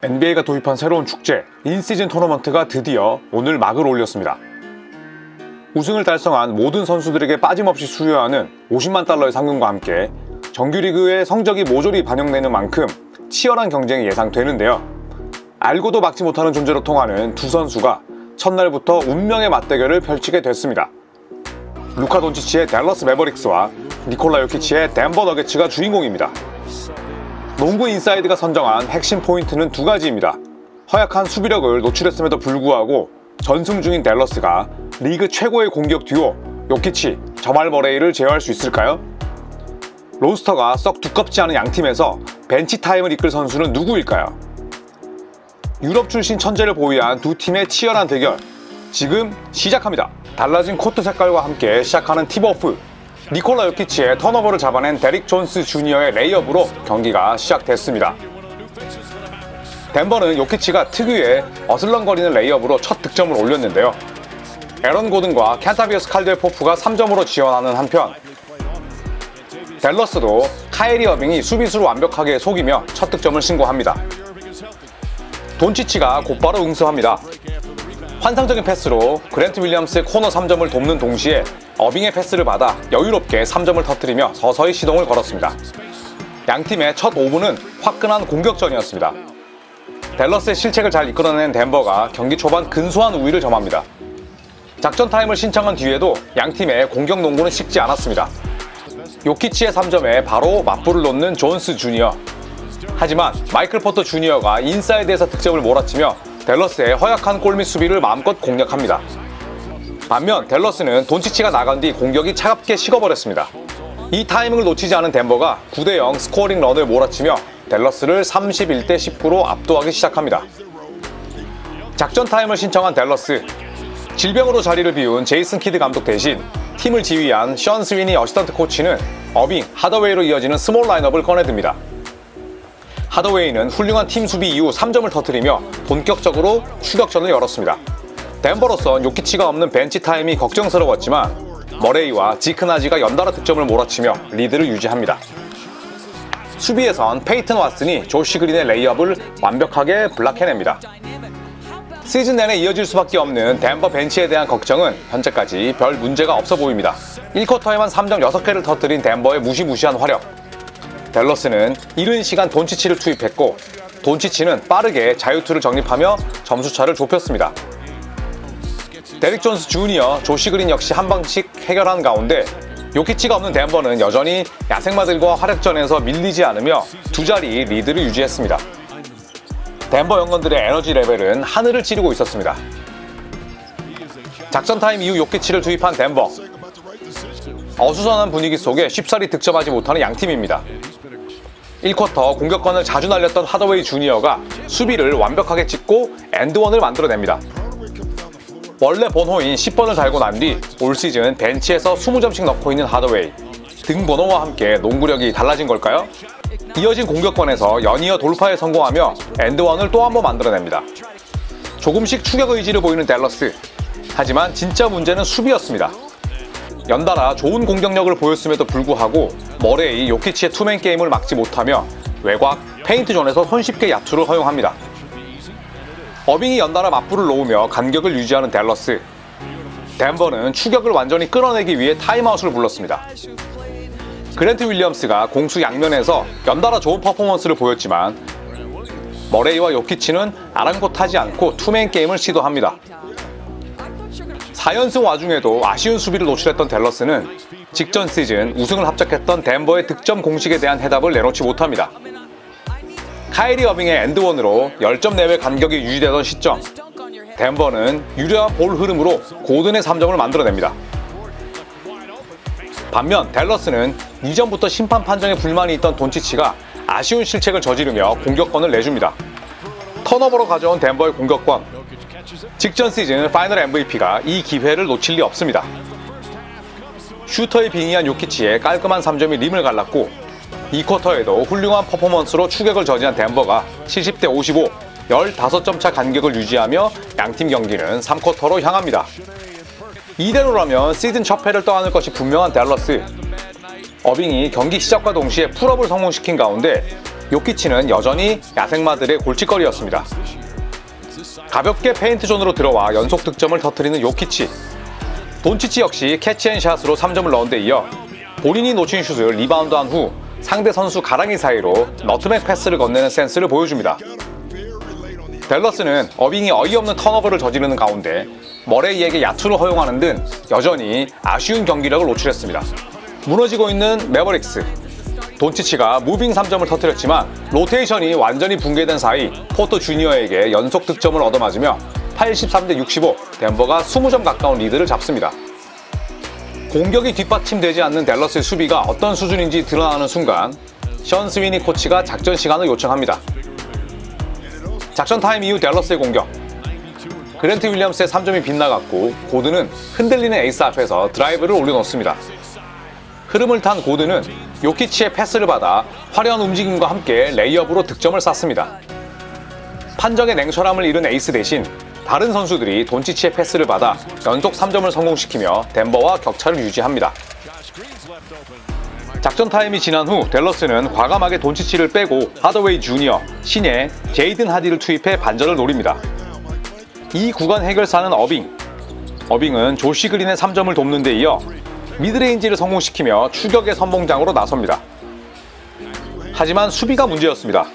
NBA가 도입한 새로운 축제, 인시즌 토너먼트가 드디어 오늘 막을 올렸습니다. 우승을 달성한 모든 선수들에게 빠짐없이 수여하는 50만 달러의 상금과 함께 정규리그의 성적이 모조리 반영되는 만큼 치열한 경쟁이 예상되는데요. 알고도 막지 못하는 존재로 통하는 두 선수가 첫날부터 운명의 맞대결을 펼치게 됐습니다. 루카 돈치치의 댈러스 매버릭스와 니콜라 요키치의 덴버 너게츠가 주인공입니다. 농구 인사이드가 선정한 핵심 포인트는 두 가지입니다. 허약한 수비력을 노출했음에도 불구하고 전승 중인 댈러스가 리그 최고의 공격 듀오 요키치, 저말 머레이를 제어할 수 있을까요? 로스터가 썩 두껍지 않은 양팀에서 벤치 타임을 이끌 선수는 누구일까요? 유럽 출신 천재를 보유한 두 팀의 치열한 대결, 지금 시작합니다. 달라진 코트 색깔과 함께 시작하는 팁오프, 니콜라 요키치의 턴오버를 잡아낸 데릭 존스 주니어의 레이업으로 경기가 시작됐습니다. 덴버는 요키치가 특유의 어슬렁거리는 레이업으로 첫 득점을 올렸는데요. 에런 고든과 켄타비어스 칼드웰 포프가 3점으로 지원하는 한편 댈러스도 카이리 어빙이 수비수를 완벽하게 속이며 첫 득점을 신고합니다. 돈치치가 곧바로 응수합니다. 환상적인 패스로 그랜트 윌리엄스의 코너 3점을 돕는 동시에 어빙의 패스를 받아 여유롭게 3점을 터뜨리며 서서히 시동을 걸었습니다. 양팀의 첫 5분은 화끈한 공격전이었습니다. 댈러스의 실책을 잘 이끌어낸 덴버가 경기 초반 근소한 우위를 점합니다. 작전 타임을 신청한 뒤에도 양팀의 공격 농구는 식지 않았습니다. 요키치의 3점에 바로 맞불을 놓는 존스 주니어. 하지만 마이클 포터 주니어가 인사이드에서 득점을 몰아치며 댈러스의 허약한 골밑 수비를 마음껏 공략합니다. 반면 댈러스는 돈치치가 나간 뒤 공격이 차갑게 식어버렸습니다. 이 타이밍을 놓치지 않은 덴버가 9대0 스코어링 런을 몰아치며 댈러스를 31대19로 압도하기 시작합니다. 작전 타임을 신청한 댈러스, 질병으로 자리를 비운 제이슨 키드 감독 대신 팀을 지휘한 션 스위니 어시스턴트 코치는 어빙, 하더웨이로 이어지는 스몰 라인업을 꺼내듭니다. 하더웨이는 훌륭한 팀 수비 이후 3점을 터뜨리며 본격적으로 추격전을 열었습니다. 덴버로선 요키치가 없는 벤치 타임이 걱정스러웠지만 머레이와 지크나지가 연달아 득점을 몰아치며 리드를 유지합니다. 수비에선 페이튼 왓슨이 조시 그린의 레이업을 완벽하게 블락해냅니다. 시즌 내내 이어질 수밖에 없는 덴버 벤치에 대한 걱정은 현재까지 별 문제가 없어 보입니다. 1쿼터에만 3점 6개를 터뜨린 덴버의 무시무시한 화력. 댈러스는 이른 시간 돈치치를 투입했고 돈치치는 빠르게 자유투를 정립하며 점수차를 좁혔습니다. 데릭 존스 주니어, 조시 그린 역시 한 방씩 해결한 가운데 요키치가 없는 덴버는 여전히 야생마들과 화력전에서 밀리지 않으며 두 자리 리드를 유지했습니다. 덴버 연건들의 에너지 레벨은 하늘을 찌르고 있었습니다. 작전 타임 이후 요키치를 투입한 덴버. 어수선한 분위기 속에 쉽사리 득점하지 못하는 양팀입니다. 1쿼터 공격권을 자주 날렸던 하더웨이 주니어가 수비를 완벽하게 찍고 엔드원을 만들어냅니다. 원래 번호인 10번을 달고 난 뒤 올 시즌 벤치에서 20점씩 넣고 있는 하더웨이. 등번호와 함께 농구력이 달라진 걸까요? 이어진 공격권에서 연이어 돌파에 성공하며 엔드원을 또 한 번 만들어냅니다. 조금씩 추격 의지를 보이는 댈러스. 하지만 진짜 문제는 수비였습니다. 연달아 좋은 공격력을 보였음에도 불구하고 머레이, 요키치의 투맨 게임을 막지 못하며 외곽, 페인트 존에서 손쉽게 야투를 허용합니다. 어빙이 연달아 맞불을 놓으며 간격을 유지하는 댈러스. 덴버는 추격을 완전히 끌어내기 위해 타임아웃을 불렀습니다. 그랜트 윌리엄스가 공수 양면에서 연달아 좋은 퍼포먼스를 보였지만 머레이와 요키치는 아랑곳하지 않고 투맨 게임을 시도합니다. 4연승 와중에도 아쉬운 수비를 노출했던 댈러스는 직전 시즌 우승을 합작했던 덴버의 득점 공식에 대한 해답을 내놓지 못합니다. 카이리 어빙의 엔드원으로 10점 내외 간격이 유지되던 시점, 덴버는 유려한 볼 흐름으로 고든의 3점을 만들어냅니다. 반면 댈러스는 이전부터 심판 판정에 불만이 있던 돈치치가 아쉬운 실책을 저지르며 공격권을 내줍니다. 턴오버로 가져온 덴버의 공격권. 직전 시즌 파이널 MVP가 이 기회를 놓칠 리 없습니다. 슈터에 빙의한 요키치의 깔끔한 3점이 림을 갈랐고 2쿼터에도 훌륭한 퍼포먼스로 추격을 저지한 덴버가 70대55, 15점 차 간격을 유지하며 양팀 경기는 3쿼터로 향합니다. 이대로라면 시즌 첫 패를 떠안을 것이 분명한 댈러스. 어빙이 경기 시작과 동시에 풀업을 성공시킨 가운데 요키치는 여전히 야생마들의 골칫거리였습니다. 가볍게 페인트 존으로 들어와 연속 득점을 터뜨리는 요키치. 돈치치 역시 캐치앤샷으로 3점을 넣은 데 이어 본인이 놓친 슛을 리바운드한 후 상대 선수 가랑이 사이로 너트맥 패스를 건네는 센스를 보여줍니다. 댈러스는 어빙이 어이없는 턴오버를 저지르는 가운데 머레이에게 야투를 허용하는 등 여전히 아쉬운 경기력을 노출했습니다. 무너지고 있는 매버릭스. 돈치치가 무빙 3점을 터뜨렸지만 로테이션이 완전히 붕괴된 사이 포터 주니어에게 연속 득점을 얻어맞으며 83대 65, 덴버가 20점 가까운 리드를 잡습니다. 공격이 뒷받침되지 않는 댈러스의 수비가 어떤 수준인지 드러나는 순간 션 스위니 코치가 작전 시간을 요청합니다. 작전 타임 이후 댈러스의 공격. 그랜트 윌리엄스의 3점이 빗나갔고 고든은 흔들리는 에이스 앞에서 드라이브를 올려놓습니다. 흐름을 탄 고든은 요키치의 패스를 받아 화려한 움직임과 함께 레이업으로 득점을 쐈습니다. 판정의 냉철함을 잃은 에이스 대신 다른 선수들이 돈치치의 패스를 받아 연속 3점을 성공시키며 덴버와 격차를 유지합니다. 작전 타임이 지난 후 댈러스는 과감하게 돈치치를 빼고 하더웨이 주니어, 신예, 제이든 하디를 투입해 반전을 노립니다. 이 구간 해결사는 어빙. 어빙은 조시 그린의 3점을 돕는 데 이어 미드레인지를 성공시키며 추격의 선봉장으로 나섭니다. 하지만 수비가 문제였습니다.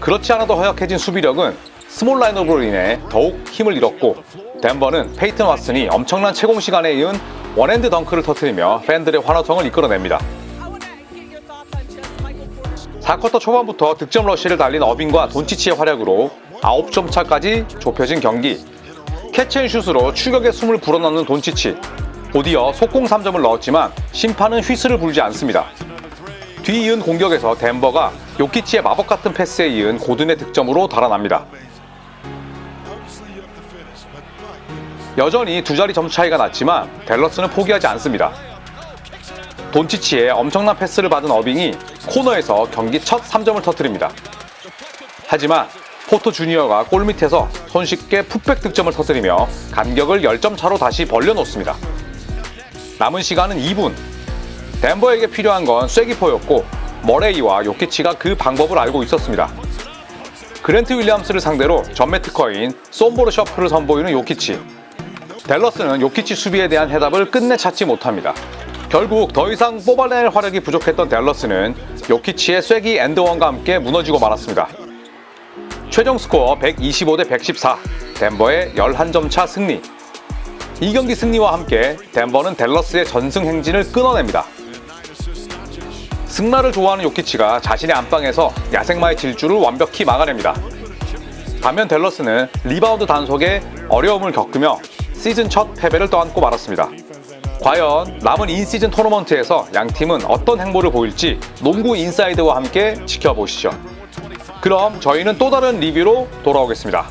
그렇지 않아도 허약해진 수비력은 스몰 라인업으로 인해 더욱 힘을 잃었고 덴버는 페이튼 왓슨이 엄청난 채공 시간에 이은 원핸드 덩크를 터뜨리며 팬들의 환호성을 이끌어냅니다. 4쿼터 초반부터 득점 러쉬를 달린 어빙과 돈치치의 활약으로 9점 차까지 좁혀진 경기. 캐치앤슛으로 추격의 숨을 불어넣는 돈치치. 곧이어 속공 3점을 넣었지만 심판은 휘슬을 불지 않습니다. 뒤이은 공격에서 덴버가 요키치의 마법같은 패스에 이은 고든의 득점으로 달아납니다. 여전히 두 자리 점 차이가 났지만 댈러스는 포기하지 않습니다. 돈치치의 엄청난 패스를 받은 어빙이 코너에서 경기 첫 3점을 터뜨립니다. 하지만 포터 주니어가 골밑에서 손쉽게 풋백 득점을 터뜨리며 간격을 10점 차로 다시 벌려놓습니다. 남은 시간은 2분. 덴버에게 필요한 건 쐐기포였고 머레이와 요키치가 그 방법을 알고 있었습니다. 그랜트 윌리엄스를 상대로 전매 특허인 솜보르 셔플을 선보이는 요키치. 댈러스는 요키치 수비에 대한 해답을 끝내 찾지 못합니다. 결국 더 이상 뽑아낼 화력이 부족했던 댈러스는 요키치의 쐐기 앤드원과 함께 무너지고 말았습니다. 최종 스코어 125대 114, 덴버의 11점 차 승리. 이 경기 승리와 함께 덴버는 댈러스의 전승 행진을 끊어냅니다. 승마를 좋아하는 요키치가 자신의 안방에서 야생마의 질주를 완벽히 막아냅니다. 반면 댈러스는 리바운드 단속에 어려움을 겪으며 시즌 첫 패배를 떠안고 말았습니다. 과연 남은 인시즌 토너먼트에서 양팀은 어떤 행보를 보일지 농구 인사이드와 함께 지켜보시죠. 그럼 저희는 또 다른 리뷰로 돌아오겠습니다.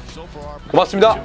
고맙습니다.